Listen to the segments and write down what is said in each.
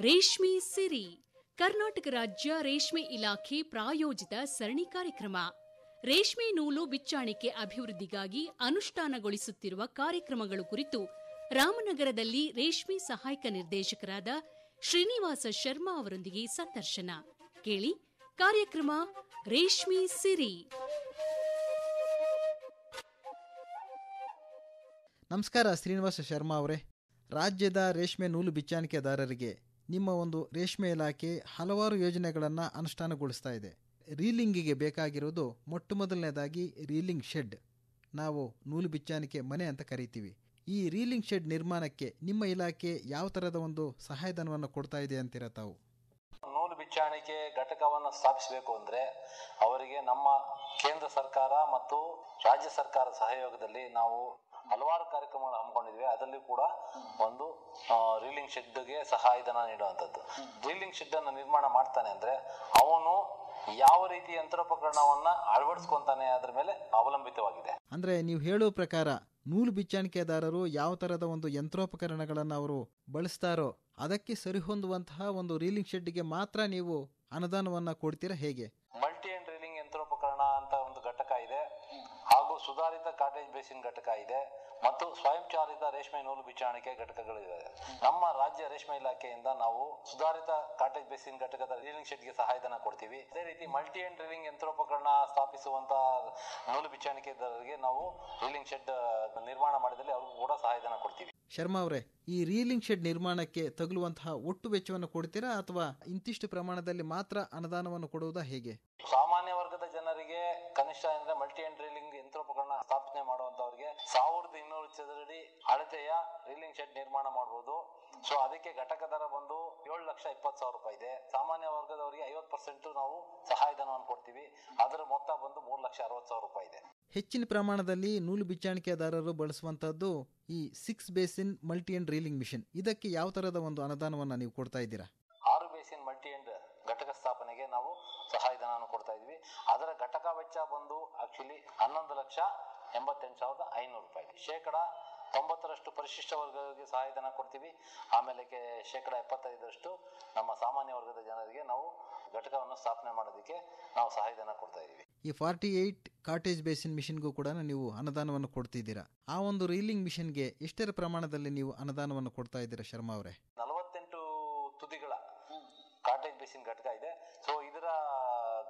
ರೇಷ್ಮೆ ಸಿರಿ ಕರ್ನಾಟಕ ರಾಜ್ಯ ರೇಷ್ಮೆ ಇಲಾಖೆ ಪ್ರಾಯೋಜಿತ ಸರಣಿ ಕಾರ್ಯಕ್ರಮ. ರೇಷ್ಮೆ ನೂಲು ಬಿಚ್ಚಾಣಿಕೆ ಅಭಿವೃದ್ಧಿಗಾಗಿ ಅನುಷ್ಠಾನಗೊಳಿಸುತ್ತಿರುವ ಕಾರ್ಯಕ್ರಮಗಳು ಕುರಿತು ರಾಮನಗರದಲ್ಲಿ ರೇಷ್ಮೆ ಸಹಾಯಕ ನಿರ್ದೇಶಕರಾದ ಶ್ರೀನಿವಾಸ ಶರ್ಮಾ ಅವರೊಂದಿಗೆ ಸಂದರ್ಶನ ಕೇಳಿ. ಕಾರ್ಯಕ್ರಮ ರೇಷ್ಮೆ ಸಿರಿ. ನಮಸ್ಕಾರ ಶ್ರೀನಿವಾಸ ಶರ್ಮಾ ಅವರೇ. ರಾಜ್ಯದ ರೇಷ್ಮೆ ನೂಲು ಬಿಚ್ಚಾಣಿಕೆದಾರರಿಗೆ ನಿಮ್ಮ ಒಂದು ರೇಷ್ಮೆ ಇಲಾಖೆ ಹಲವಾರು ಯೋಜನೆಗಳನ್ನು ಅನುಷ್ಠಾನಗೊಳಿಸ್ತಾ ಇದೆ. ರೀಲಿಂಗಿಗೆ ಬೇಕಾಗಿರೋದು ಮೊಟ್ಟ ಮೊದಲನೇದಾಗಿ ರೀಲಿಂಗ್ ಶೆಡ್, ನಾವು ನೂಲು ಬಿಚ್ಚಾಣಿಕೆ ಮನೆ ಅಂತ ಕರಿತೀವಿ. ಈ ರೀಲಿಂಗ್ ಶೆಡ್ ನಿರ್ಮಾಣಕ್ಕೆ ನಿಮ್ಮ ಇಲಾಖೆ ಯಾವ ಥರದ ಒಂದು ಸಹಾಯಧನವನ್ನು ಕೊಡ್ತಾ ಇದೆ ಅಂತೀರಾ ತಾವು? ನೂಲು ಬಿಚ್ಚಾಣಿಕೆ ಘಟಕವನ್ನು ಸ್ಥಾಪಿಸಬೇಕು ಅಂದರೆ ಅವರಿಗೆ ನಮ್ಮ ಕೇಂದ್ರ ಸರ್ಕಾರ ಮತ್ತು ರಾಜ್ಯ ಸರ್ಕಾರ ಸಹಯೋಗದಲ್ಲಿ ನಾವು ಹಲವಾರು ಕಾರ್ಯಕ್ರಮಗಳು ಹಮ್ಮಿಕೊಂಡಿದ್ವಿ. ಅದರಲ್ಲಿ ಕೂಡ ಒಂದು ರೀಲಿಂಗ್ ಶೆಡ್ಗೆ ಸಹಾಯಧನ ನೀಡುವಂಥದ್ದು. ರೀಲಿಂಗ್ ಶೆಡ್ ಅನ್ನು ನಿರ್ಮಾಣ ಮಾಡ್ತಾನೆ ಅಂದ್ರೆ ಅವನು ಯಾವ ರೀತಿ ಯಂತ್ರೋಪಕರಣವನ್ನ ಅಳವಡಿಸ್ಕೊಂತಾನೆ ಅದ್ರ ಮೇಲೆ ಅವಲಂಬಿತವಾಗಿದೆ. ಅಂದ್ರೆ ನೀವು ಹೇಳುವ ಪ್ರಕಾರ ನೂಲು ಬಿಚ್ಚಾಣಿಕೆದಾರರು ಯಾವ ತರದ ಒಂದು ಯಂತ್ರೋಪಕರಣಗಳನ್ನು ಅವರು ಬಳಸ್ತಾರೋ ಅದಕ್ಕೆ ಸರಿಹೊಂದುವಂತಹ ಒಂದು ರೀಲಿಂಗ್ ಶೆಡ್ಗೆ ಮಾತ್ರ ನೀವು ಅನುದಾನವನ್ನ ಕೊಡ್ತೀರಾ, ಹೇಗೆ? ಮಲ್ಟಿ ಅಂಡ್ ರೀಲಿಂಗ್ ಯಂತ್ರೋಪಕರಣ ಅಂತ ಒಂದು ಘಟಕ ಇದೆ, ಹಾಗೂ ಸುಧಾರಿತ ಕಾಟೇಜ್ ಬೇಸಿನ್ ಘಟಕ ಇದೆ, ಮತ್ತು ಸ್ವಯಂಚಾಲಿತ ರೇಷ್ಮೆ ನೂಲು ಬಿಚ್ಚಾಣಿಕೆ ಘಟಕಗಳಿವೆ. ನಮ್ಮ ರಾಜ್ಯ ರೇಷ್ಮೆ ಇಲಾಖೆಯಿಂದ ನಾವು ಸುಧಾರಿತ ಕಾಟೇಜ್ ಬೇಸಿನ್ ಘಟಕದ ರೀಲಿಂಗ್ ಶೆಡ್ಗೆ ಸಹಾಯಧನ ಕೊಡ್ತೀವಿ. ಅದೇ ರೀತಿ ಮಲ್ಟಿ ಅಂಡ್ ರೀಲಿಂಗ್ ಯಂತ್ರೋಪಕರಣ ಸ್ಥಾಪಿಸುವಂತ ನೂಲು ಬಿಚ್ಚಾಣಿಕೆದಾರರಿಗೆ ನಾವು ರೀಲಿಂಗ್ ಶೆಡ್ ನಿರ್ಮಾಣ ಮಾಡಿದಲ್ಲಿ ಅವ್ರಿಗೂ ಕೂಡ ಸಹಾಯಧನ ಕೊಡ್ತೀವಿ. ಶರ್ಮಾ ಅವರೇ, ಈ ರೀಲಿಂಗ್ ಶೆಡ್ ನಿರ್ಮಾಣಕ್ಕೆ ತಗುಲುವಂತಹ ಒಟ್ಟು ವೆಚ್ಚವನ್ನು ಕೊಡ್ತೀರಾ ಅಥವಾ ಇಂತಿಷ್ಟು ಪ್ರಮಾಣದಲ್ಲಿ ಮಾತ್ರ ಅನುದಾನವನ್ನು ಕೊಡುವುದಾ, ಹೇಗೆ? ಸಾಮಾನ್ಯ ವರ್ಗದ ಜನರಿಗೆ ಕನಿಷ್ಠ ಅಂದ್ರೆ ಮಲ್ಟಿ ಅಂಡ್ ರೀಲಿಂಗ್ ಯಂತ್ರೋಪಕರಣ ಸ್ಥಾಪನೆ ಮಾಡುವಂತವರಿಗೆ 1200 ಚದರಡಿ ಅಳತೆಯ ರೀಲಿಂಗ್ ಶೆಡ್ ನಿರ್ಮಾಣ ಮಾಡಬಹುದು. ಸೊ ಅದಕ್ಕೆ ಘಟಕ ದರ ಬಂದು 7,20,000 ರೂಪಾಯಿ ಇದೆ. ಸಾಮಾನ್ಯ ವರ್ಗದವರಿಗೆ 50% ನಾವು ಸಹಾಯಧನವನ್ನು ಕೊಡ್ತೀವಿ. ಅದರ ಮೊತ್ತ ಬಂದು 3,60,000 ರೂಪಾಯಿ ಇದೆ. ಹೆಚ್ಚಿನ ಪ್ರಮಾಣದಲ್ಲಿ ನೂಲು ಬಿಚ್ಚಾಣಿಕೆದಾರರು ಬಳಸುವಂತಹದ್ದು ಈ 6 basin multi and reeling machine. ಇದಕ್ಕೆ ಯಾವ ತರದ ಒಂದು ಅನುದಾನವನ್ನ ನೀವು ಕೊಡ್ತಾ ಇದ್ದೀರಾ? 6 ಬೇಸಿನ್ ಮಲ್ಟಿ ಅಂಡ್ ಘಟಕ ಸ್ಥಾಪನೆಗೆ ನಾವು ಸಹಾಯಧನವನ್ನು ಕೊಡ್ತಾ ಇದ್ವಿ. ಅದರ ಘಟಕ ವೆಚ್ಚ ಬಂದು ಆಕ್ಚುಲಿ 11,88,500 ರೂಪಾಯಿ. 90% ಪರಿಶಿಷ್ಟ ವರ್ಗಕ್ಕೆ ಸಹಾಯಧನ ಕೊಡ್ತೀವಿ. ಆಮೇಲೆ 75% ನಮ್ಮ ಸಾಮಾನ್ಯ ವರ್ಗದ ಜನರಿಗೆ ನಾವು ಘಟಕವನ್ನು ಸ್ಥಾಪನೆ ಮಾಡೋದಕ್ಕೆ ನಾವು ಸಹಾಯಧನ ಕೊಡ್ತಾ ಇದೀವಿ. ಈ 48 ಕಾಟೇಜ್ ಬೇಸಿನ್ ಮಿಷನ್ಗೂ ಕೂಡ ನೀವು ಅನುದಾನವನ್ನು ಕೊಡ್ತಿದ್ದೀರಾ. ಆ ಒಂದು ರೀಲಿಂಗ್ ಮಿಷನ್ಗೆ ಎಷ್ಟರ ಪ್ರಮಾಣದಲ್ಲಿ ನೀವು ಅನುದಾನವನ್ನು ಕೊಡ್ತಾ ಇದ್ದೀರಾ ಶರ್ಮಾ ಅವರೇ? 48 ತುದಿಗಳ ಕಾಟೇಜ್ ಬೇಸಿನ್ ಘಟಕ ಇದೆ. ಸೊ ಇದರ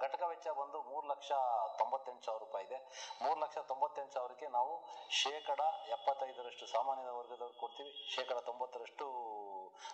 ಘಟಕ ವೆಚ್ಚ ಬಂದು 3,98,000 ರೂಪಾಯಿ ಇದೆ. 3,98,000ಕ್ಕೆ ನಾವು 75% ಸಾಮಾನ್ಯ ವರ್ಗದವ್ರಿಗೆ ಕೊಡ್ತೀವಿ, 90%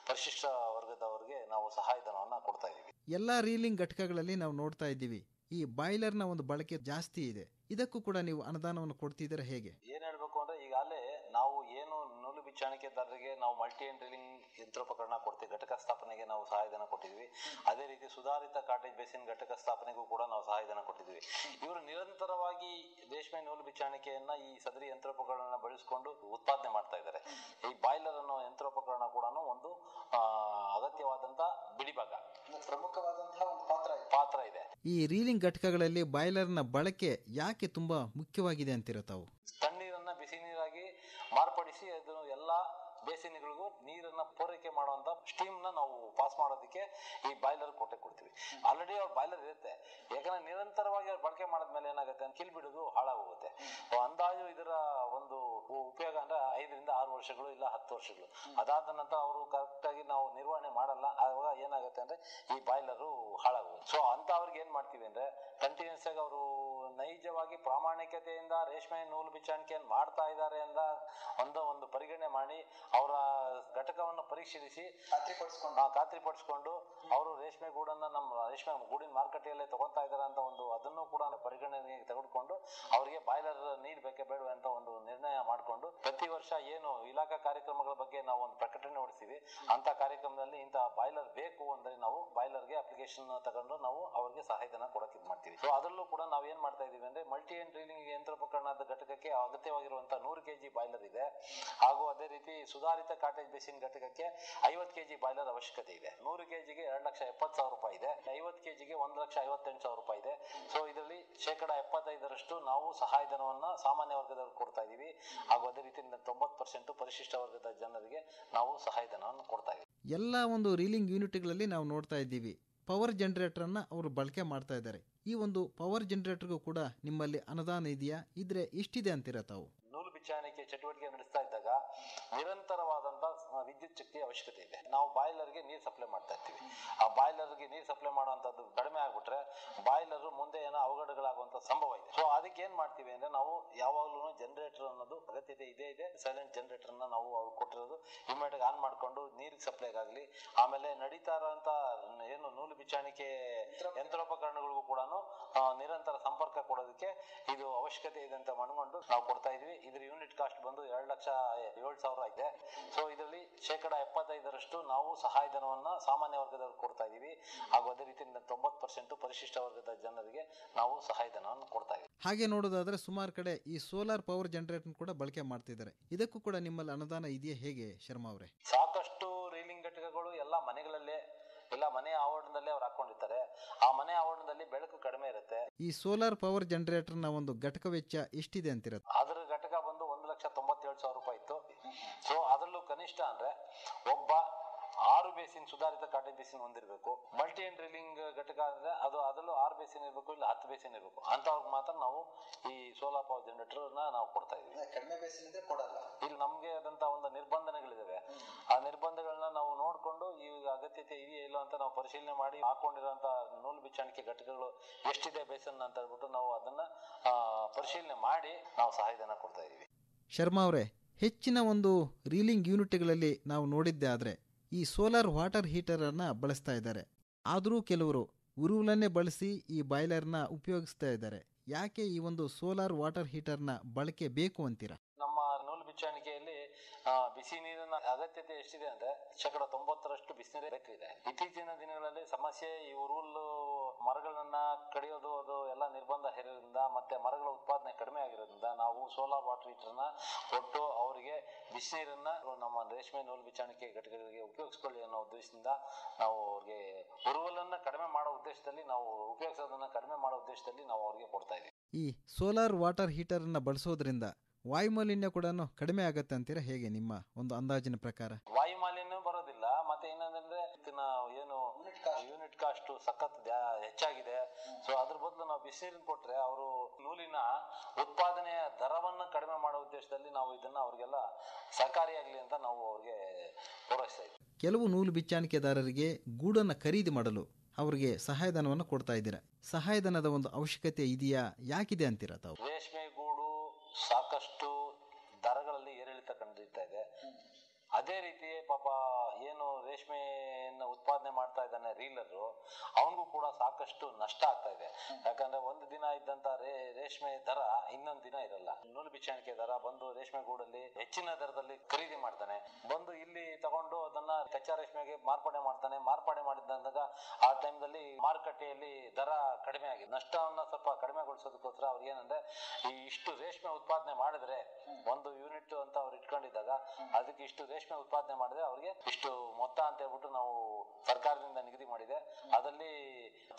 ಪರಿಶಿಷ್ಟ ವರ್ಗದವರಿಗೆ ನಾವು ಸಹಾಯಧನವನ್ನ ಕೊಡ್ತಾ ಇದೀವಿ. ಎಲ್ಲಾ ರೀಲಿಂಗ್ ಘಟಕಗಳಲ್ಲಿ ನಾವು ನೋಡ್ತಾ ಇದ್ದೀವಿ ಈ ಬಾಯ್ಲರ್ನ ಒಂದು ಬಳಕೆ ಜಾಸ್ತಿ ಇದೆ. ಇದಕ್ಕೂ ಕೂಡ ನೀವು ಅನುದಾನವನ್ನು ಕೊಡ್ತಿದ್ದೀರಾ, ಹೇಗೆ? ಏನ್ ಹೇಳ್ಬೇಕು ಅಂದ್ರೆ ಈಗಾಗಲೇ ನಾವು ಏನು ನೂಲು ಬಿಚ್ಚಾಣಿಕೆದಾರರಿಗೆ ನಾವು ಮಲ್ಟಿ ಅಂಡ್ ರೀಲಿಂಗ್ ಯಂತ್ರೋಪಕರಣ ಕೊಡ್ತೀವಿ, ಘಟಕ ಸ್ಥಾಪನೆಗೆ ನಾವು ಸಹಾಯಧನ ಕೊಟ್ಟಿದ್ವಿ. ಅದೇ ರೀತಿ ಸುಧಾರಿತ ಕಾಟೇಜ್ ಬೇಸಿನ್ ಘಟಕ ಸ್ಥಾಪನೆಗೂ ಕೂಡ ನಾವು ಸಹಾಯಧನ ಕೊಟ್ಟಿದ್ವಿ. ಇವರು ನಿರಂತರವಾಗಿ ರೇಷ್ಮೆ ನೂಲು ಬಿಚ್ಚಾಣಿಕೆಯನ್ನ ಈ ಸದರಿ ಯಂತ್ರೋಪಕರಣ ಬಳಸಿಕೊಂಡು ಉತ್ಪಾದನೆ ಮಾಡ್ತಾ ಇದ್ದಾರೆ. ಈ ಬಾಯ್ಲರ್ ಅನ್ನೋ ಯಂತ್ರೋಪಕರಣ ಕೂಡ ಒಂದು ಅಗತ್ಯವಾದಂತ ಬಿಡಿಭಾಗ, ಪ್ರಮುಖವಾದಂತಹ ಒಂದು ಪಾತ್ರ ಇದೆ. ಈ ರೀಲಿಂಗ್ ಘಟಕಗಳಲ್ಲಿ ಬಾಯ್ಲರ್ನ ಬಳಕೆ ಯಾಕೆ ತುಂಬಾ ಮುಖ್ಯವಾಗಿದೆ ಅಂತೀರಾ ತಾವು? ತಣ್ಣೀರನ್ನ ಬಿಸಿ ನೀರಾಗಿ ಮಾರ್ಪಡಿಸಿ ಅದು ಎಲ್ಲಾ ಬೇಸಿನ್ಗಳಿಗೂ ನೀರನ್ನ ಪೂರೈಕೆ ಮಾಡುವಂತ ಸ್ಟೀಮ್ ನ ನಾವು ಪಾಸ್ ಮಾಡೋದಕ್ಕೆ ಈ ಬಾಯ್ಲರ್ ಕೊಡ್ತೀವಿ. ಆಲ್ರೆಡಿ ಅವ್ರ ಬಾಯ್ಲರ್ ಇರುತ್ತೆ, ಯಾಕಂದ್ರೆ ನಿರಂತರವಾಗಿ ಅವ್ರು ಬಳಕೆ ಮಾಡಿದ್ಮೇಲೆ ಏನಾಗುತ್ತೆ ಅಂತ ಕಿಲ್ ಬಿಡೋದು ಹಾಳಾಗೋಗುತ್ತೆ. ಅಂದಾಜು ಇದರ ಒಂದು ಉಪಯೋಗ ಅಂದ್ರೆ 5ರಿಂದ 6 ವರ್ಷಗಳು ಇಲ್ಲ 10 ವರ್ಷಗಳು. ಅದಾದ ನಂತರ ಅವರು ಕರೆಕ್ಟ್ ಆಗಿ ನಾವು ನಿರ್ವಹಣೆ ಮಾಡಲ್ಲ, ಆವಾಗ ಏನಾಗುತ್ತೆ ಅಂದ್ರೆ ಈ ಬಾಯ್ಲರು ಹಾಳಾಗುತ್ತೆ. ಸೊ ಅಂತ ಅವ್ರಿಗೆ ಏನ್ ಮಾಡ್ತೀವಿ ಅಂದ್ರೆ ಕಂಟಿನ್ಯೂಸ್ ಆಗಿ ಅವರು ನೈಜವಾಗಿ ಪ್ರಾಮಾಣಿಕತೆಯಿಂದ ರೇಷ್ಮೆ ನೂಲು ಬಿಚ್ಚಾಣಿಕೆಯನ್ನು ಮಾಡ್ತಾ ಇದ್ದಾರೆ ಅಂತ ಒಂದು ಪರಿಗಣನೆ ಮಾಡಿ ಅವರ ಘಟಕವನ್ನು ಪರಿಶೀಲಿಸಿ ಖಾತ್ರಿಪಡಿಸಿಕೊಂಡು ಅವರು ರೇಷ್ಮೆ ಗೂಡನ್ನ ನಮ್ಮ ರೇಷ್ಮೆ ಗೂಡಿನ ಮಾರುಕಟ್ಟೆಯಲ್ಲೇ ತಗೊಂತಾ ಇದ್ದಾರೆ ಅಂತ ಅದನ್ನು ಕೂಡ ಪರಿಗಣನೆಗೆ ತೆಗೆದುಕೊಂಡು ಅವರಿಗೆ ಬಾಯ್ಲರ್ ನೀಡಬೇಕೆ ಬೇಡ ಅಂತ ಒಂದು ನಿರ್ಣಯ ಮಾಡಿಕೊಂಡು ಪ್ರತಿ ವರ್ಷ ಏನು ಇಲಾಖಾ ಕಾರ್ಯಕ್ರಮಗಳ ಬಗ್ಗೆ ನಾವು ಒಂದು ಪ್ರಕಟಣೆ ಹೊಡಿಸ್ತೀವಿ. ಅಂತ ಕಾರ್ಯಕ್ರಮದಲ್ಲಿ ಇಂತಹ ಬಾಯ್ಲರ್ ಬೇಕು ಅಂದ್ರೆ ನಾವು ಬಾಯ್ಲರ್ಗೆ ಅಪ್ಲಿಕೇಶನ್ ತಗೊಂಡು ನಾವು ಅವರಿಗೆ ಸಹಾಯಧನ ಕೊಡಕ್ಕೆ ಇದು ಮಾಡ್ತೀವಿ. ಸೊ ಅದರಲ್ಲೂ ಕೂಡ ನಾವು ಏನ್ ಮಾಡ್ತಾ ಇದೀವಿ ಅಂದ್ರೆ ಮಲ್ಟಿ ಎಂಡ್ ಡ್ರಿಲ್ಲಿಂಗ್ ಯಂತ್ರೋಪಕರಣದ ಘಟಕಕ್ಕೆ ಅಗತ್ಯವಾಗಿರುವಂತಹ 100 kg ಬಾಯ್ಲರ್ ಇದೆ. ಹಾಗೂ ಅದೇ ರೀತಿ ಸುಧಾರಿತ ಕಾಟೇಜ್ ಬೇಸಿನ್ ಘಟಕಕ್ಕೆ 50 kg ಬಾಯ್ಲರ್ ಅವಶ್ಯಕತೆ ಇದೆ. 100 kgಗೆ 2,70,000 ರೂಪಾಯಿ ಇದೆ. 50 kgಗೆ 1,58,000 ರೂಪಾಯಿ ಇದೆ. ಸೊ ಇದರಲ್ಲಿ 75% ನಾವು ಸಹಾಯಧನವನ್ನ ಸಾಮಾನ್ಯ ವರ್ಗದವ್ರಿಗೆ ಕೊಡ್ತಾ ಇದೀವಿ. ಹಾಗೂ ಅದೇ ರೀತಿ 90% ಪರಿಶಿಷ್ಟ ವರ್ಗದ ಜನರಿಗೆ ನಾವು ಸಹಾಯಧನವನ್ನು ಕೊಡ್ತಾ ಇದೀವಿ. ಎಲ್ಲ ಒಂದು ರೀಲಿಂಗ್ ಯೂನಿಟ್ಗಳಲ್ಲಿ ನಾವು ನೋಡ್ತಾ ಇದ್ದೀವಿ ಪವರ್ ಜನರೇಟರನ್ನು ಅವರು ಬಳಕೆ ಮಾಡ್ತಾ ಇದ್ದಾರೆ. ಈ ಒಂದು ಪವರ್ ಜನರೇಟರ್ಗೂ ಕೂಡ ನಿಮ್ಮಲ್ಲಿ ಅನುದಾನ ಇದೆಯಾ? ಇದ್ರೆ ಎಷ್ಟಿದೆ ಅಂತೀರಾ ತಾವು? ನೂಲು ಬಿಚ್ಚಾಣಿಕೆ ಚಟುವಟಿಕೆ ನಡೆಸ್ತಾ ಇದ್ದಾಗ ನಿರಂತರವಾದಂತಹ ವಿದ್ಯುತ್ ಶಕ್ತಿಯ ಅವಶ್ಯಕತೆ ಇದೆ. ನಾವು ಬಾಯ್ಲರ್ಗೆ ನೀರು ಸಪ್ಲೈ ಮಾಡ್ತಾ ಇರ್ತೀವಿ. ಆ ಬಾಯ್ಲರ್ಗೆ ನೀರು ಸಪ್ಲೈ ಮಾಡುವಂತದ್ದು ಕಡಿಮೆ ಆಗ್ಬಿಟ್ರೆ ಬಾಯ್ಲರ್ ಮುಂದೆ ಏನೋ ಅವಘಡಗಳಾಗುವಂತ ಸಂಭವ ಇದೆ. ಸೊ ಅದಕ್ಕೆ ಏನ್ ಮಾಡ್ತೀವಿ ಅಂದ್ರೆ ನಾವು ಯಾವಾಗ್ಲೂ ಜನರೇಟರ್ ಅನ್ನೋದು ಅಗತ್ಯತೆ ಇದೆ. ಸೈಲೆಂಟ್ ಜನರೇಟರ್ ನಾವು ಅವ್ರು ಕೊಟ್ಟಿರೋದು ಇಮಿಡಿಯೇಟ್ ಆನ್ ಮಾಡ್ಕೊಂಡು ನೀರಿಗೆ ಸಪ್ಲೈಗಾಗ್ಲಿ, ಆಮೇಲೆ ನಡೀತಾ ಇರೋಂತ ಏನು ನೂಲು ಬಿಚ್ಚಾಣಿಕೆ ಯಂತ್ರೋಪಕರಣಗಳಿಗೂ ಕೂಡ ನಿರಂತರ ಸಂಪರ್ಕ ಕೊಡೋದಕ್ಕೆ ಇದು ಅವಶ್ಯಕತೆ ಇದೆ ಅಂತ ಮನಗೊಂಡು ನಾವು ಕೊಡ್ತಾ ಇದೀವಿ. ಇದ್ರ ಯೂನಿಟ್ ಕಾಸ್ಟ್ ಬಂದು 2,07,000 ಇದೆ. ಸೊ ಇದರಲ್ಲಿ 75% ನಾವು ಸಹಾಯಧನವನ್ನ ಸಾಮಾನ್ಯ ವರ್ಗದವ್ರಿಗೆ ಕೊಡ್ತಾ ಇದೀವಿ. ಹಾಗೂ ಅದೇ ರೀತಿ 90% ಪರಿಶಿಷ್ಟ ವರ್ಗದ ಜನರಿಗೆ ನಾವು ಸಹಾಯಧನವನ್ನು ಕೊಡ್ತಾ ಇದೀವಿ. ಹಾಗೆ ನೋಡೋದಾದ್ರೆ ಸುಮಾರು ಕಡೆ ಈ ಸೋಲಾರ್ ಪವರ್ ಜನರೇಟರ್ ಕೂಡ ಬಳಕೆ ಮಾಡ್ತಿದ್ದಾರೆ. ಇದಕ್ಕೂ ಕೂಡ ನಿಮ್ಮಲ್ಲಿ ಅನುದಾನ ಇದೆಯಾ ಹೇಗೆ ಶರ್ಮಾ ಅವರೇ? ಸಾಕಷ್ಟು ರೀಲಿಂಗ್ ಘಟಕಗಳು ಎಲ್ಲ ಮನೆಗಳಲ್ಲೇ ಇಲ್ಲ ಮನೆ ಆವರಣದಲ್ಲೇ ಅವ್ರು ಹಾಕೊಂಡಿರ್ತಾರೆ. ಆ ಮನೆ ಆವರಣದಲ್ಲಿ ಬೆಳಕು ಕಡಿಮೆ ಇರುತ್ತೆ. ಈ ಸೋಲಾರ್ ಪವರ್ ಜನರೇಟರ್ನ ಒಂದು ಘಟಕ ವೆಚ್ಚ ಎಷ್ಟಿದೆ ಅಂತಿರ? ಅದ್ರ ಘಟಕ ಬಂದು 1,97,000 ರೂಪಾಯಿ ಇತ್ತು. ಸೊ ಅದರಲ್ಲೂ ಕನಿಷ್ಠ ಅಂದ್ರೆ ಒಬ್ಬ 6 ಬೇಸಿನ್ ಸುಧಾರಿತ ಕಾಟೇಜ್ ಬೇಸಿನ್ ಹೊಂದಿರಬೇಕು. ಮಲ್ಟಿ ಎಂಡ್ ಡ್ರಿಲ್ಲಿಂಗ್ ಘಟಕ ಅಂದ್ರೆ ಅದರಲ್ಲೂ 6 ಬೇಸಿನ್ ಇರಬೇಕು, ಇಲ್ಲ 10 ಬೇಸಿನ್ ಇರಬೇಕು. ಅಂತವ್ರಿಗೆ ಮಾತ್ರ ನಾವು ಈ ಸೋಲಾರ್ ಪವರ್ ಜನರೇಟರ್ ನಾವು ಕೊಡ್ತಾ ಇದೀವಿ. ಕಡಿಮೆ ಬೇಸಿನ್ ಇದ್ರೆ ಕೊಡಲ್ಲ. ಇಲ್ಲಿ ನಮ್ಗೆ ಆದಂತ ಒಂದು ನಿರ್ಬಂಧನೆಗಳಿದಾವೆ. ಆ ನಿರ್ಬಂಧಗಳನ್ನ ನಾವು ನೋಡ್ಕೊಂಡು ಈ ಅಗತ್ಯತೆ ಇದೆಯಾ ಇಲ್ಲ ಅಂತ ನಾವು ಪರಿಶೀಲನೆ ಮಾಡಿ ಹಾಕೊಂಡಿರೋಂತ ನೂಲು ಬಿಚ್ಚಾಣಿಕೆ ಘಟಕಗಳು ಎಷ್ಟಿದೆ ಬೇಸನ್ ಅಂತ ಹೇಳ್ಬಿಟ್ಟು ನಾವು ಅದನ್ನ ಪರಿಶೀಲನೆ ಮಾಡಿ ನಾವು ಸಹಾಯಧನ ಕೊಡ್ತಾ ಇದೀವಿ. ಶರ್ಮಾ ಅವರೇ, ಹೆಚ್ಚಿನ ಒಂದು ರೀಲಿಂಗ್ ಯೂನಿಟ್ಗಳಲ್ಲಿ ನಾವು ನೋಡಿದ್ದೆ ಆದರೆ ಈ ಸೋಲಾರ್ ವಾಟರ್ ಹೀಟರನ್ನು ಬಳಸ್ತಾ ಇದ್ದಾರೆ. ಆದರೂ ಕೆಲವರು ಉರುವಲನ್ನೇ ಬಳಸಿ ಈ ಬಾಯ್ಲರ್ನ ಉಪಯೋಗಿಸ್ತಾ ಇದ್ದಾರೆ. ಯಾಕೆ ಈ ಒಂದು ಸೋಲಾರ್ ವಾಟರ್ ಹೀಟರ್ನ ಬಳಕೆ ಬೇಕು ಅಂತೀರಾ? ನಮ್ಮ ನೂಲು ಬಿಚ್ಚಾಣಿಕೆಯಲ್ಲಿ ಬಿಸಿ ನೀರಿನ ಅಗತ್ಯತೆ ಎಷ್ಟಿದೆ ಅಂದ್ರೆ 90% ಬಿಸಿ ನೀರೇ ಬೇಕಿದೆ. ಇತ್ತೀಚಿನ ದಿನಗಳಲ್ಲಿ ಸಮಸ್ಯೆ ಈ ಉರುವಲು ಮರಗಳನ್ನ ಕಡಿಯೋದು ಅದು ಎಲ್ಲ ನಿರ್ಬಂಧ ಹೇರೋದ್ರಿಂದ ಮತ್ತೆ ಮರಗಳ ಉತ್ಪಾದನೆ ಕಡಿಮೆ ಆಗಿರೋದ್ರಿಂದ ನಾವು ಸೋಲಾರ್ ವಾಟರ್ ಹೀಟರ್ನ ಕೊಟ್ಟು ಅವರಿಗೆ ಬಿಸಿ ನೀರನ್ನ ನಮ್ಮ ರೇಷ್ಮೆ ನೂಲು ಬಿಚ್ಚಾಣಿಕೆ ಘಟಕಗಳಿಗೆ ಉಪಯೋಗಿಸ್ಕೊಳ್ಳಿ ಅನ್ನೋ ಉದ್ದೇಶದಿಂದ ನಾವು ಅವ್ರಿಗೆ ಉರುವಲನ್ನ ಕಡಿಮೆ ಮಾಡೋ ಉದ್ದೇಶದಲ್ಲಿ ನಾವು ಉಪಯೋಗಿಸೋದನ್ನ ಕಡಿಮೆ ಮಾಡೋ ಉದ್ದೇಶದಲ್ಲಿ ನಾವು ಅವ್ರಿಗೆ ಕೊಡ್ತಾ ಇದೀವಿ. ಈ ಸೋಲಾರ್ ವಾಟರ್ ಹೀಟರನ್ನು ಬಳಸೋದ್ರಿಂದ ವಾಯುಮಾಲಿನ್ಯ ಕೂಡ ಕಡಿಮೆ ಆಗತ್ತೆ ಅಂತೀರಾ ಹೇಗೆ ನಿಮ್ಮ ಒಂದು ಅಂದಾಜಿನ ಪ್ರಕಾರ? ವಾಯುಮಾಲಿನ್ಯ ಬರೋದಿಲ್ಲ. ಮತ್ತೆ ಏನಂದ್ರೆ ಏನು ಯೂನಿಟ್ ಕಾಸ್ಟ್ ಸಖತ್ ಹೆಚ್ಚಾಗಿದೆ. ಸೊ ಅದ್ರ ಬದಲು ನಾವು ಬಿಸಿನೀರಿನ ಕೊಟ್ರೆ ಅವರು ನೂಲಿನ ಉತ್ಪಾದನೆಯ ದರವನ್ನ ಕಡಿಮೆ ಮಾಡೋ ಉದ್ದೇಶದಲ್ಲಿ ನಾವು ಇದನ್ನ ಅವ್ರಿಗೆಲ್ಲ ಸಹಕಾರಿಯಾಗ್ಲಿ ಅಂತ ನಾವು ಅವ್ರಿಗೆ ಪೂರೈಸ್ತಾ ಇದ್ದೀವಿ. ಕೆಲವು ನೂಲು ಬಿಚ್ಚಾಣಿಕೆದಾರರಿಗೆ ಗೂಡನ್ನು ಖರೀದಿ ಮಾಡಲು ಅವರಿಗೆ ಸಹಾಯಧನವನ್ನು ಕೊಡ್ತಾ ಇದ್ದೀರಾ. ಸಹಾಯಧನದ ಒಂದು ಅವಶ್ಯಕತೆ ಇದೆಯಾ, ಯಾಕಿದೆ ಅಂತೀರಾ ತಾವು? ರೇಷ್ಮೆ ಗೂಡು ಸಾಕಷ್ಟು ದರಗಳಲ್ಲಿ ಏರಿಳಿತ ಕಂಡಿರ್ತಾ ಇದೆ. ಅದೇ ರೀತಿ ಪಾಪ ಏನು ರೇಷ್ಮೆಯನ್ನು ಉತ್ಪಾದನೆ ಮಾಡ್ತಾ ಇದ್ದಾನೆ ರೀಲರು, ಅವನಿಗೂ ಕೂಡ ಸಾಕಷ್ಟು ನಷ್ಟ ಆಗ್ತಾ ಇದೆ. ಯಾಕಂದ್ರೆ ಒಂದು ದಿನ ಇದ್ದಂತ ರೇಷ್ಮೆ ದರ ಇನ್ನೊಂದು ದಿನ ಇರಲ್ಲ. ನೂಲು ಬಿಚ್ಚಾಣಿಕೆ ದರ ಬಂದು ರೇಷ್ಮೆ ಗೂಡಲ್ಲಿ ಹೆಚ್ಚಿನ ದರದಲ್ಲಿ ಖರೀದಿ ಮಾಡ್ತಾನೆ, ಬಂದು ಇಲ್ಲಿ ತಗೊಂಡು ಅದನ್ನ ಕಚ್ಚಾ ರೇಷ್ಮೆಗೆ ಮಾರ್ಪಾಡೆ ಮಾಡ್ತಾನೆ. ಮಾರ್ಪಾಡೆ ಮಾಡಿದಂದಾಗ ಆ ಟೈಮ್ದಲ್ಲಿ ಮಾರುಕಟ್ಟೆಯಲ್ಲಿ ದರ ಕಡಿಮೆ ಆಗಿದೆ. ನಷ್ಟವನ್ನ ಸ್ವಲ್ಪ ಕಡಿಮೆಗೊಳಿಸೋದಕ್ಕೋಸ್ಕರ ಅವ್ರಿಗೆ ಏನಂದ್ರೆ ಈ ಇಷ್ಟು ರೇಷ್ಮೆ ಉತ್ಪಾದನೆ ಮಾಡಿದ್ರೆ ಒಂದು ಯೂನಿಟ್ ಅಂತ ಅವ್ರು ಇಟ್ಕೊಂಡಿದ್ದಾಗ ಅದಕ್ಕೆ ಇಷ್ಟು ರೇಷ್ಮೆ ಉತ್ಪಾದನೆ ಮಾಡಿದ್ರೆ ಅವ್ರಿಗೆ ಇಷ್ಟು ಮೊತ್ತ ಅಂತ ಹೇಳ್ಬಿಟ್ಟು ನಾವು ಸರ್ಕಾರದಿಂದ ನಿಗದಿ ಮಾಡಿದೆ. ಅದರಲ್ಲಿ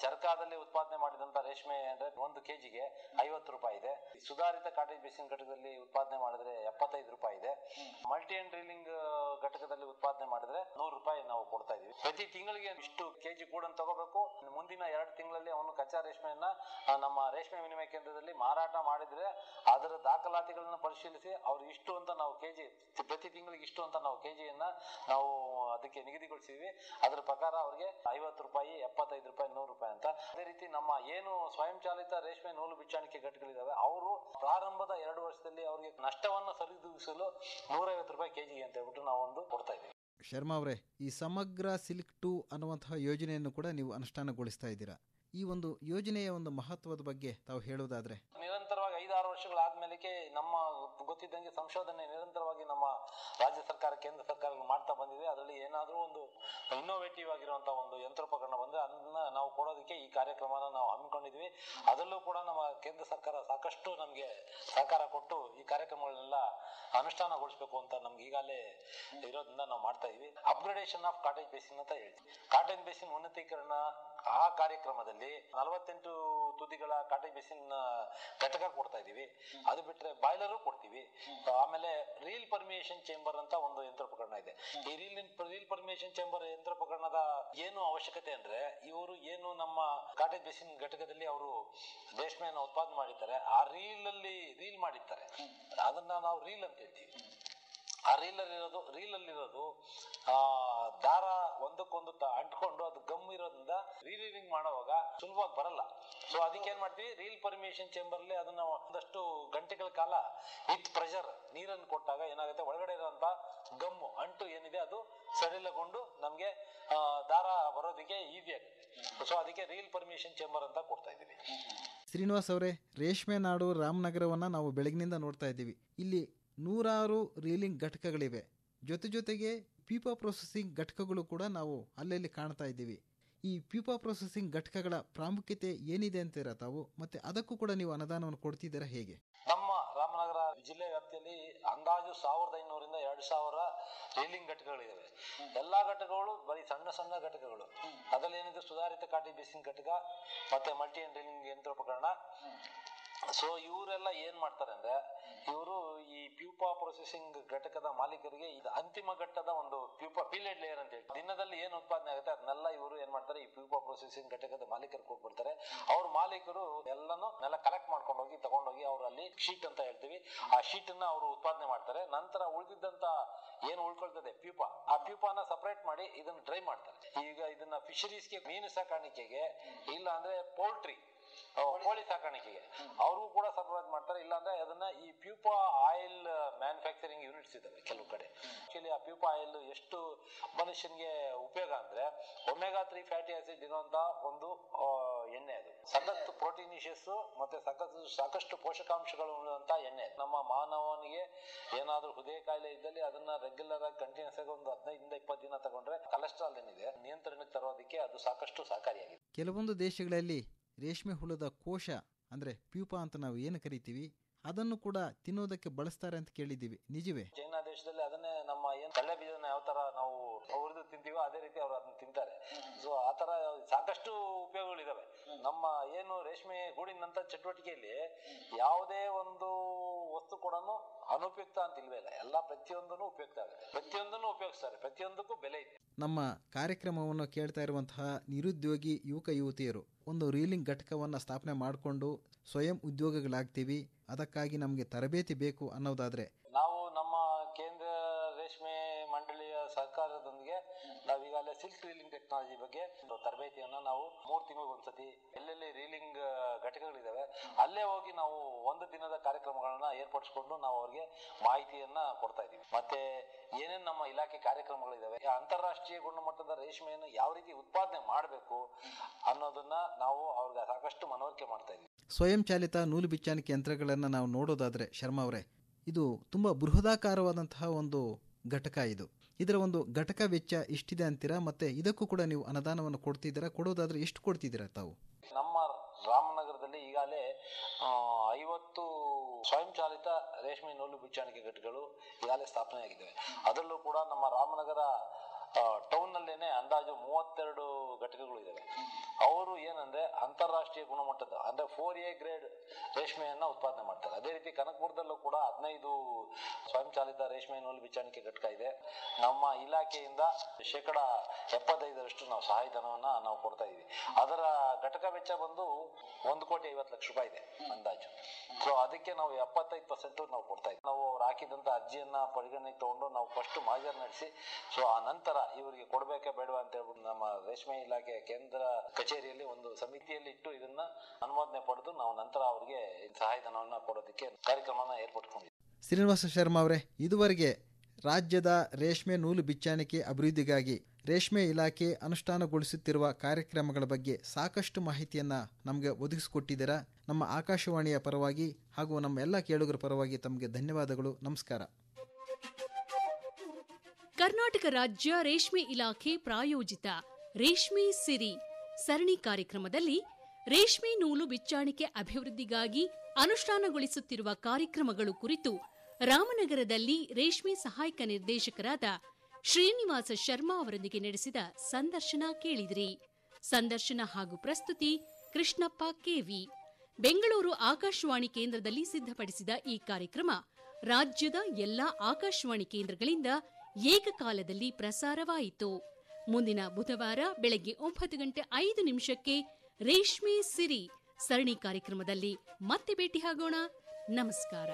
ಚರಕಾದಲ್ಲಿ ಉತ್ಪಾದನೆ ಮಾಡಿದಂತ ರೇಷ್ಮೆ ಅಂದ್ರೆ 1 kgಗೆ 50 ರೂಪಾಯಿ ಇದೆ. ಸುಧಾರಿತ ಕಾಟೇಜ್ ಬೇಸಿನ್ ಘಟಕದಲ್ಲಿ ಉತ್ಪಾದನೆ ಮಾಡಿದ್ರೆ 75 ರೂಪಾಯಿ ಇದೆ. ಮಲ್ಟಿ ಎಂಡ್ ಡ್ರಿಲ್ಲಿಂಗ್ ಘಟಕದಲ್ಲಿ ಉತ್ಪಾದನೆ ಮಾಡಿದ್ರೆ 100 ರೂಪಾಯಿ ನಾವು ಕೊಡ್ತಾ ಇದೀವಿ. ಪ್ರತಿ ತಿಂಗಳಿಗೆ ಇಷ್ಟು ಕೆಜಿ ಕೂಡನ್ನು ತಗೋಬೇಕು. ಮುಂದಿನ 2 ತಿಂಗಳಲ್ಲಿ ಅವನು ಕಚ್ಚಾ ರೇಷ್ಮೆಯನ್ನ ನಮ್ಮ ರೇಷ್ಮೆ ವಿನಿಮಯ ಕೇಂದ್ರದಲ್ಲಿ ಮಾರಾಟ ಮಾಡಿದ್ರೆ ಅದರ ದಾಖಲಾತಿಗಳನ್ನ ಪರಿಶೀಲಿಸಿ ಅವ್ರು ಇಷ್ಟು ಅಂತ ನಾವು ಕೆಜಿ ಪ್ರತಿ ತಿಂಗಳಿಗೆ ಇಷ್ಟು ಅಂತ ನಾವು ಕೆಜಿಯನ್ನ ನಾವು ಅದಕ್ಕೆ ನಿಗದಿಗೊಳಿಸಿದ್ವಿ. ಅದರ ಪ್ರಕಾರ ಅವ್ರಿಗೆ 50 ರೂಪಾಯಿ, 75 ರೂಪಾಯಿ, 100 ರೂಪಾಯಿ ಅಂತ. ಅದೇ ರೀತಿ ನಮ್ಮ ಏನು ಸ್ವಯಂ ಚಾಲಿತ ರೇಷ್ಮೆ ನೂಲು ಬಿಚ್ಚಾಣಿಕೆ ಘಟಕಗಳಿದಾವೆ ಅವರು ಪ್ರಾರಂಭದ 2 ವರ್ಷದಲ್ಲಿ ಅವ್ರಿಗೆ ನಷ್ಟವನ್ನು ಸರಿದೂಗಿಸಲು 150 ರೂಪಾಯಿ ಕೆಜಿಗೆ ಅಂತ ಹೇಳ್ಬಿಟ್ಟು ನಾವು ಒಂದು ಕೊಡ್ತಾ ಇದ್ದೀವಿ. ಶರ್ಮಾ ಅವರೇ, ಈ ಸಮಗ್ರ ಸಿಲ್ಕ್ 2 ಅನ್ನುವಂತಹ ಯೋಜನೆಯನ್ನು ಕೂಡ ನೀವು ಅನುಷ್ಠಾನಗೊಳಿಸ್ತಾ ಇದ್ದೀರಾ. ಈ ಒಂದು ಯೋಜನೆಯ ಒಂದು ಮಹತ್ವದ ಬಗ್ಗೆ ತಾವು ಹೇಳೋದಾದ್ರೆ? ನಿರಂತರವಾಗಿ 5-6 ವರ್ಷಗಳಾದ್ಮೇಲೆ ನಮ್ಮ ಗೊತ್ತಿದ್ದಂಗೆ ಸಂಶೋಧನೆ ನಿರಂತರವಾಗಿ ನಮ್ಮ ರಾಜ್ಯ ಸರ್ಕಾರ ಕೇಂದ್ರ ಸರ್ಕಾರ ಮಾಡ್ತಾ ಬಂದಿದೆ. ಅದರಲ್ಲಿ ಏನಾದ್ರೂ ಒಂದು ಇನ್ನೋವೇಟಿವ್ ಆಗಿರುವಂತಹ ಒಂದು ಯಂತ್ರೋಪಕರಣ ಬಂದ್ರೆ ಅದನ್ನ ನಾವು ಕೊಡೋದಕ್ಕೆ ಈ ಕಾರ್ಯಕ್ರಮನ ನಾವು ಹಮ್ಮಿಕೊಂಡಿದ್ವಿ. ಅದರಲ್ಲೂ ಕೂಡ ನಮ್ಮ ಕೇಂದ್ರ ಸರ್ಕಾರ ಸಾಕಷ್ಟು ನಮ್ಗೆ ಸಹಕಾರ ಕೊಟ್ಟು ಈ ಕಾರ್ಯಕ್ರಮಗಳನ್ನೆಲ್ಲ ಅನುಷ್ಠಾನಗೊಳಿಸಬೇಕು ಅಂತ ನಮ್ಗೆ ಈಗಾಗಲೇ ಇರೋದ್ರಿಂದ ನಾವು ಮಾಡ್ತಾ ಇದೀವಿ. ಅಪ್ಗ್ರೇಡೇಷನ್ ಆಫ್ ಕಾಟೇಜ್ ಬೇಸಿನ್ ಅಂತ ಹೇಳ್ತೀವಿ. ಕಾಟೇಜ್ ಬೇಸಿನ್ ಉನ್ನತೀಕರಣ ಆ ಕಾರ್ಯಕ್ರಮದಲ್ಲಿ 48 ತುದಿಗಳ ಕಾಟೇಜ್ ಬೇಸಿನ್ ಘಟಕ ಕೊಡ್ತಾ ಇದೀವಿ. ಅದು ಬಿಟ್ರೆ ಬಾಯ್ಲರು ಕೊಡ್ತೀವಿ. ಆಮೇಲೆ ರೀಲ್ ಪರ್ಮಿಯೇಷನ್ ಚೇಂಬರ್ ಅಂತ ಒಂದು ಯಂತ್ರೋಪಕರಣ ಇದೆ. ಈ ರೀಲ್ ಪರ್ಮಿಯೇಷನ್ ಚೇಂಬರ್ ಯಂತ್ರೋಪಕರಣದ ಏನು ಅವಶ್ಯಕತೆ ಅಂದ್ರೆ, ಇವರು ಏನು ನಮ್ಮ ಕಾಟೇಜ್ ಬೇಸಿನ್ ಘಟಕದಲ್ಲಿ ಅವರು ರೇಷ್ಮೆಯನ್ನು ಉತ್ಪಾದನೆ ಮಾಡಿರ್ತಾರೆ, ಆ ರೀಲ್ ಮಾಡಿರ್ತಾರೆ, ಅದನ್ನ ನಾವು ರೀಲ್ ಅಂತ ಹೇಳ್ತೀವಿ. ಆ ರೀಲಲ್ಲಿರೋದು ದಾರ ಒಂದಕ್ಕೊಂದು ಅಂಟ್ಕೊಂಡು ಅದು ಗಮ್ ಇರೋದ್ರಿಂದ ರೀಲಿಂಗ್ ಮಾಡುವಾಗ ಸುಲಭವಾಗಿ ಬರಲ್ಲ. ಸೊ ಅದಕ್ಕೆ ಏನ್ ಮಾಡ್ತೀವಿ, ರೀಲ್ ಪರ್ಮಿಯೇಷನ್ ಚೇಂಬರ್ ಅಲ್ಲಿ ಅದನ್ನ ಒಂದಷ್ಟು ಗಂಟೆಗಳ ಕಾಲ ವಿತ್ ಪ್ರೆಷರ್ ನೀರನ್ನು ಕೊಟ್ಟಾಗ ಏನಾಗುತ್ತೆ, ಒಳಗಡೆ ಇರುವಂತ ಗಮ್ಮು ಅಂಟು ಏನಿದೆ ಅದು ಸಡಿಲಗೊಂಡು ನಮ್ಗೆ ದಾರ ಬರೋದಕ್ಕೆ ಈಸಿ ಆಗುತ್ತೆ. ಸೊ ಅದಕ್ಕೆ ರೀಲ್ ಪರ್ಮಿಯೇಷನ್ ಚೇಂಬರ್ ಅಂತ ಕೊಡ್ತಾ ಇದೀವಿ. ಶ್ರೀನಿವಾಸ್ ಅವರೇ, ರೇಷ್ಮೆ ನಾಡು ರಾಮನಗರವನ್ನ ನಾವು ಬೆಳಗಿನಿಂದ ನೋಡ್ತಾ ಇದ್ದೀವಿ. ಇಲ್ಲಿ 100 ರೀಲಿಂಗ್ ಘಟಕಗಳಿವೆ. ಜೊತೆಗೆ ಪ್ಯೂಪಾ ಪ್ರೊಸೆಸಿಂಗ್ ಘಟಕಗಳು ಕೂಡ ನಾವು ಅಲ್ಲಲ್ಲಿ ಕಾಣ್ತಾ ಇದ್ದೀವಿ. ಈ ಪ್ಯೂಪಾ ಪ್ರೊಸೆಸಿಂಗ್ ಘಟಕಗಳ ಪ್ರಾಮುಖ್ಯತೆ ಏನಿದೆ ಅಂತೀರಾ ತಾವು? ಮತ್ತೆ ಅದಕ್ಕೂ ಕೂಡ ನೀವು ಅನುದಾನವನ್ನು ಕೊಡ್ತಿದ್ದೀರಾ ಹೇಗೆ? ನಮ್ಮ ರಾಮನಗರ ಜಿಲ್ಲೆ ವ್ಯಾಪ್ತಿಯಲ್ಲಿ ಅಂದಾಜು 1500 ರಿಂದ 2000 ರೀಲಿಂಗ್ ಘಟಕಗಳಿವೆ. ಎಲ್ಲಾ ಘಟಕಗಳು ಬರೀ ಸಣ್ಣ ಘಟಕಗಳು. ಅದರಲ್ಲಿ ಏನಿದೆ, ಸುಧಾರಿತ ಕಾಟೇಜ್ ಬೇಸಿನ್ ಘಟಕ ಮತ್ತೆ ಮಲ್ಟಿ ಅಂಡ್ ರೀಲಿಂಗ್ ಯಂತ್ರೋಪಕರಣ. ಸೊ ಇವರೆಲ್ಲ ಏನ್ ಮಾಡ್ತಾರೆ ಅಂದ್ರೆ, ಇವರು ಈ ಪ್ಯೂಪಾ ಪ್ರೊಸೆಸಿಂಗ್ ಘಟಕದ ಮಾಲೀಕರಿಗೆ ಇದು ಅಂತಿಮ ಘಟ್ಟದ ಒಂದು ಪ್ಯೂಪಾ ಪೀಲೆಡ್ ಲೇಯರ್ ಅಂತ ಹೇಳಿ ದಿನದಲ್ಲಿ ಏನ್ ಉತ್ಪಾದನೆ ಆಗುತ್ತೆ ಅದನ್ನೆಲ್ಲ ಇವರು ಏನ್ ಮಾಡ್ತಾರೆ, ಈ ಪ್ಯೂಪಾ ಪ್ರೊಸೆಸಿಂಗ್ ಘಟಕದ ಮಾಲೀಕರು ಕೊಟ್ಬಿಡ್ತಾರೆ. ಅವ್ರ ಮಾಲೀಕರು ಎಲ್ಲಾನು ಕಲೆಕ್ಟ್ ಮಾಡ್ಕೊಂಡು ಹೋಗಿ ತಗೊಂಡೋಗಿ ಅವ್ರು ಅಲ್ಲಿ ಶೀಟ್ ಅಂತ ಹೇಳ್ತೀವಿ, ಆ ಶೀಟ್ ಅನ್ನ ಅವರು ಉತ್ಪಾದನೆ ಮಾಡ್ತಾರೆ. ನಂತರ ಉಳಿದಿದ್ದಂತ ಏನು ಉಳ್ಕೊಳ್ತದೆ ಪ್ಯೂಪಾ, ಆ ಪ್ಯೂಪಾನ ಸಪರೇಟ್ ಮಾಡಿ ಇದನ್ನ ಡ್ರೈ ಮಾಡ್ತಾರೆ. ಈಗ ಇದನ್ನ ಫಿಶರೀಸ್ಗೆ, ಮೀನು ಸಾಕಾಣಿಕೆಗೆ, ಇಲ್ಲ ಅಂದ್ರೆ ಪೋಲ್ಟ್ರಿ ಕೋಳಿ ಸಾಕಾಣಿಕೆಗೆ ಅವ್ರಿಗೂ ಕೂಡ ಸರಬರಾಜು ಮಾಡ್ತಾರೆ. ಇಲ್ಲಾಂದ್ರೆ ಅದನ್ನ ಈ ಪ್ಯೂಪಾ ಆಯಿಲ್ ಮ್ಯಾನುಫ್ಯಾಕ್ಚರಿಂಗ್ ಯೂನಿಟ್ಸ್ ಇದಾವೆ ಕೆಲವು ಕಡೆ. ಆಕ್ಚುಲಿ ಆ ಪ್ಯೂಪಾ ಆಯಿಲ್ ಎಷ್ಟು ಮನುಷ್ಯನ್ಗೆ ಉಪಯೋಗ ಅಂದ್ರೆ, ಒಮೆಗಾ 3 ಫ್ಯಾಟಿ ಆಸಿಡ್ ಇರುವಂತ ಒಂದು ಎಣ್ಣೆ. ಅದು ಸಖತ್ ಪ್ರೋಟೀನಿಷಿಯಸ್ ಮತ್ತೆ ಸಾಕಷ್ಟು ಪೋಷಕಾಂಶಗಳು ಉಳ್ಳಂತ ಎಣ್ಣೆ. ನಮ್ಮ ಮಾನವನಿಗೆ ಏನಾದ್ರೂ ಹೃದಯ ಕಾಯಿಲೆ ಇದ್ದಲ್ಲಿ ಅದನ್ನ ರೆಗ್ಯುಲರ್ ಆಗಿ ಕಂಟಿನ್ಯೂಸ್ ಆಗಿ ಒಂದು 15 ರಿಂದ 20 ದಿನ ತಗೊಂಡ್ರೆ ಕೊಲೆಸ್ಟ್ರಾಲ್ ಏನಿದೆ ನಿಯಂತ್ರಣಕ್ಕೆ ತರೋದಕ್ಕೆ ಅದು ಸಾಕಷ್ಟು ಸಹಕಾರಿಯಾಗಿದೆ. ಕೆಲವೊಂದು ದೇಶಗಳಲ್ಲಿ ರೇಷ್ಮೆ ಹುಳದ ಕೋಶ ಅಂದ್ರೆ ಪ್ಯೂಪಾ ಅಂತ ನಾವು ಏನು ಕರಿತೀವಿ, ಅದನ್ನು ಕೂಡ ತಿನ್ನೋದಕ್ಕೆ ಬಳಸ್ತಾರೆ ಅಂತ ಕೇಳಿದ್ದೀವಿ, ನಿಜವೇ? ಚೈನಾ ದೇಶದಲ್ಲಿ ಅದನ್ನೇ ನಮ್ಮ ಏನ್ ಕಳ್ಳೆ ಬೀಜನ ಯಾವ ತರ ನಾವು ಹುರಿದು ತಿಂತೀವೋ ಅದೇ ರೀತಿ ಅವರು ಅದನ್ನ ತಿಂತಾರೆ. ಸೊ ಆತರ ಸಾಕಷ್ಟು ಉಪಯೋಗಗಳಿದಾವೆ. ನಮ್ಮ ಏನು ರೇಷ್ಮೆ ಗೂಡಿನಂತ ಚಟುವಟಿಕೆಯಲ್ಲಿ ಯಾವುದೇ ಒಂದು ವಸ್ತು ಕೂಡ ಅನುಪಯುಕ್ತ ಅಂತ ಇಲ್ವೇ ಇಲ್ಲ. ಎಲ್ಲ ಪ್ರತಿಯೊಂದನ್ನು ಉಪಯುಕ್ತ ಆಗುತ್ತೆ, ಪ್ರತಿಯೊಂದನ್ನು ಉಪಯೋಗಿಸ್ತಾರೆ, ಪ್ರತಿಯೊಂದಕ್ಕೂ ಬೆಲೆ ಇದೆ. ನಮ್ಮ ಕಾರ್ಯಕ್ರಮವನ್ನು ಕೇಳ್ತಾ ಇರುವಂತಹ ನಿರುದ್ಯೋಗಿ ಯುವಕ ಯುವತಿಯರು ಒಂದು ರೀಲಿಂಗ್ ಘಟಕವನ್ನು ಸ್ಥಾಪನೆ ಮಾಡಿಕೊಂಡು ಸ್ವಯಂ ಉದ್ಯೋಗಿಗಳಾಗ್ತೀವಿ, ಅದಕ್ಕಾಗಿ ನಮಗೆ ತರಬೇತಿ ಬೇಕು ಅನ್ನೋದಾದ್ರೆ, ನಾವು ನಮ್ಮ ಕೇಂದ್ರ ರೇಷ್ಮೆ ಮಂಡಳಿಯ ಸಹಕಾರದೊಂದಿಗೆ ನಾವೀಗಾಗಲೇ ಸಿಲ್ಕ್ ರೀಲಿಂಗ್ ಟೆಕ್ನಾಲಜಿ ಬಗ್ಗೆ ತರಬೇತಿಯನ್ನ ನಾವು 3 ತಿಂಗಳಿಗೆ ಒಂದ್ಸತಿ ಎಲ್ಲೆಲ್ಲಿ ರೀಲಿಂಗ್ ಘಟಕಗಳಿದಾವೆ ಅಲ್ಲೇ ಹೋಗಿ ನಾವು 1 ದಿನದ ಕಾರ್ಯಕ್ರಮಗಳನ್ನ ಏರ್ಪಡಿಸಿಕೊಂಡು ನಾವು ಅವ್ರಿಗೆ ಮಾಹಿತಿಯನ್ನ ಕೊಡ್ತಾ ಇದೀವಿ. ಮತ್ತೆ ಏನೇನ್ ನಮ್ಮ ಇಲಾಖೆ ಕಾರ್ಯಕ್ರಮಗಳಿದಾವೆ, ಅಂತಾರಾಷ್ಟ್ರೀಯ ಗುಣಮಟ್ಟದ ರೇಷ್ಮೆಯನ್ನು ಯಾವ ರೀತಿ ಉತ್ಪಾದನೆ ಮಾಡಬೇಕು ಅನ್ನೋದನ್ನ ನಾವು ಅವ್ರಿಗೆ ಸಾಕಷ್ಟು ಮನವರಿಕೆ ಮಾಡ್ತಾ ಇದೀವಿ. ಸ್ವಯಂ ಚಾಲಿತ ನೂಲು ಬಿಚ್ಚಾಣಿಕೆ ಯಂತ್ರಗಳನ್ನು ನಾವು ನೋಡೋದಾದ್ರೆ ಶರ್ಮಾ ಅವರೇ, ಇದು ತುಂಬಾ ಬೃಹದಾಕಾರವಾದಂತಹ ಒಂದು ಘಟಕ. ಇದರ ಒಂದು ಘಟಕ ವೆಚ್ಚ ಎಷ್ಟಿದೆ ಅಂತೀರಾ? ಮತ್ತೆ ಇದಕ್ಕೂ ಕೂಡ ನೀವು ಅನುದಾನವನ್ನು ಕೊಡ್ತಿದ್ದೀರಾ? ಕೊಡೋದಾದ್ರೆ ಎಷ್ಟು ಕೊಡ್ತಿದ್ದೀರಾ ತಾವು? ನಮ್ಮ ರಾಮನಗರದಲ್ಲಿ ಈಗಾಗಲೇ 50 ಸ್ವಯಂ ಚಾಲಿತ ರೇಷ್ಮೆ ನೂಲು ಬಿಚ್ಚಾಣಿಕೆ ಘಟಕಗಳು ಈಗಾಗಲೇ ಸ್ಥಾಪನೆ ಆಗಿದ್ದಾವೆ. ಅದರಲ್ಲೂ ಕೂಡ ನಮ್ಮ ರಾಮನಗರ ಟೌನ್ ನಲ್ಲೇನೆ ಅಂದಾಜು 32 ಘಟಕಗಳು ಇದಾವೆ. ಅವರು ಏನಂದ್ರೆ ಅಂತಾರಾಷ್ಟ್ರೀಯ ಗುಣಮಟ್ಟದ ಅಂದ್ರೆ 4A ಗ್ರೇಡ್ ರೇಷ್ಮೆಯನ್ನ ಉತ್ಪಾದನೆ ಮಾಡ್ತಾರೆ. ಅದೇ ರೀತಿ ಕನಕಪುರದಲ್ಲೂ ಕೂಡ 15 ಸ್ವಯಂ ಚಾಲಿತ ರೇಷ್ಮೆ ನೂಲು ಬಿಚ್ಚಾಣಿಕೆ ಘಟಕ ಇದೆ. ನಮ್ಮ ಇಲಾಖೆಯಿಂದ 75% ನಾವು ಸಹಾಯಧನವನ್ನ ನಾವು ಕೊಡ್ತಾ ಇದೀವಿ. ಅದರ ಘಟಕ ವೆಚ್ಚ ಬಂದು 1,50,00,000 ಇದೆ ಅಂದಾಜು. ಸೊ ಅದಕ್ಕೆ ನಾವು 75% ನಾವು ಕೊಡ್ತಾ ಇದ್ದೀವಿ. ನಾವು ಅವ್ರು ಹಾಕಿದಂತ ಅರ್ಜಿಯನ್ನ ಪರಿಗಣನೆಗೆ ತಗೊಂಡು ನಾವು ಫಸ್ಟ್ ಮಾಜರ್ ನಡೆಸಿ, ಸೊ ಆ ನಂತರ ಇವರಿಗೆ ಕೊಡ್ಬೇಕಾ ಬೇಡವಾ ಅಂತ ಹೇಳ್ಬಿಟ್ಟು ನಮ್ಮ ರೇಷ್ಮೆ ಇಲಾಖೆ ಕೇಂದ್ರ ಕಚೇರಿಯಲ್ಲಿ ಒಂದು ಸಮಿತಿಯಲ್ಲಿ ಇಟ್ಟು ಇದನ್ನ ಅನುಮೋದನೆ ಪಡೆದು ನಾವು ನಂತರ ಅವರಿಗೆ ಸಹಾಯಧನವನ್ನ ಕೊಡೋದಕ್ಕೆ ಕಾರ್ಯಕ್ರಮನ ಏರ್ಪಡಿಸಿಕೊಂಡಿದ್ದೀವಿ. ಶ್ರೀನಿವಾಸ ಶರ್ಮಾ ಅವರೇ, ಇದುವರೆಗೆ ರಾಜ್ಯದ ರೇಷ್ಮೆ ನೂಲು ಬಿಚ್ಚಾಣಿಕೆ ಅಭಿವೃದ್ಧಿಗಾಗಿ ರೇಷ್ಮೆ ಇಲಾಖೆ ಅನುಷ್ಠಾನಗೊಳಿಸುತ್ತಿರುವ ಕಾರ್ಯಕ್ರಮಗಳ ಬಗ್ಗೆ ಸಾಕಷ್ಟು ಮಾಹಿತಿಯನ್ನ ನಮಗೆ ಒದಗಿಸಿಕೊಟ್ಟಿದ್ದೀರಾ. ನಮ್ಮ ಆಕಾಶವಾಣಿಯ ಪರವಾಗಿ ಹಾಗೂ ನಮ್ಮ ಎಲ್ಲ ಕೇಳುಗರ ಪರವಾಗಿ ತಮಗೆ ಧನ್ಯವಾದಗಳು. ನಮಸ್ಕಾರ. ಕರ್ನಾಟಕ ರಾಜ್ಯ ರೇಷ್ಮೆ ಇಲಾಖೆ ಪ್ರಾಯೋಜಿತ ರೇಷ್ಮೆ ಸಿರಿ ಸರಣಿ ಕಾರ್ಯಕ್ರಮದಲ್ಲಿ ರೇಷ್ಮೆ ನೂಲು ಬಿಚ್ಚಾಣಿಕೆ ಅಭಿವೃದ್ಧಿಗಾಗಿ ಅನುಷ್ಠಾನಗೊಳಿಸುತ್ತಿರುವ ಕಾರ್ಯಕ್ರಮಗಳು ಕುರಿತು ರಾಮನಗರದಲ್ಲಿ ರೇಷ್ಮೆ ಸಹಾಯಕ ನಿರ್ದೇಶಕರಾದ ಶ್ರೀನಿವಾಸ ಶರ್ಮಾ ಅವರೊಂದಿಗೆ ನಡೆಸಿದ ಸಂದರ್ಶನ ಕೇಳಿದಿರಿ. ಸಂದರ್ಶನ ಹಾಗೂ ಪ್ರಸ್ತುತಿ ಕೃಷ್ಣಪ್ಪ ಕೆವಿ. ಬೆಂಗಳೂರು ಆಕಾಶವಾಣಿ ಕೇಂದ್ರದಲ್ಲಿ ಸಿದ್ಧಪಡಿಸಿದ ಈ ಕಾರ್ಯಕ್ರಮ ರಾಜ್ಯದ ಎಲ್ಲಾ ಆಕಾಶವಾಣಿ ಕೇಂದ್ರಗಳಿಂದ ಏಕಕಾಲದಲ್ಲಿ ಪ್ರಸಾರವಾಯಿತು. ಮುಂದಿನ ಬುಧವಾರ ಬೆಳಗ್ಗೆ 9:05 ರೇಷ್ಮೆ ಸಿರಿ ಸರಣಿ ಕಾರ್ಯಕ್ರಮದಲ್ಲಿ ಮತ್ತೆ ಭೇಟಿಯಾಗೋಣ. ನಮಸ್ಕಾರ.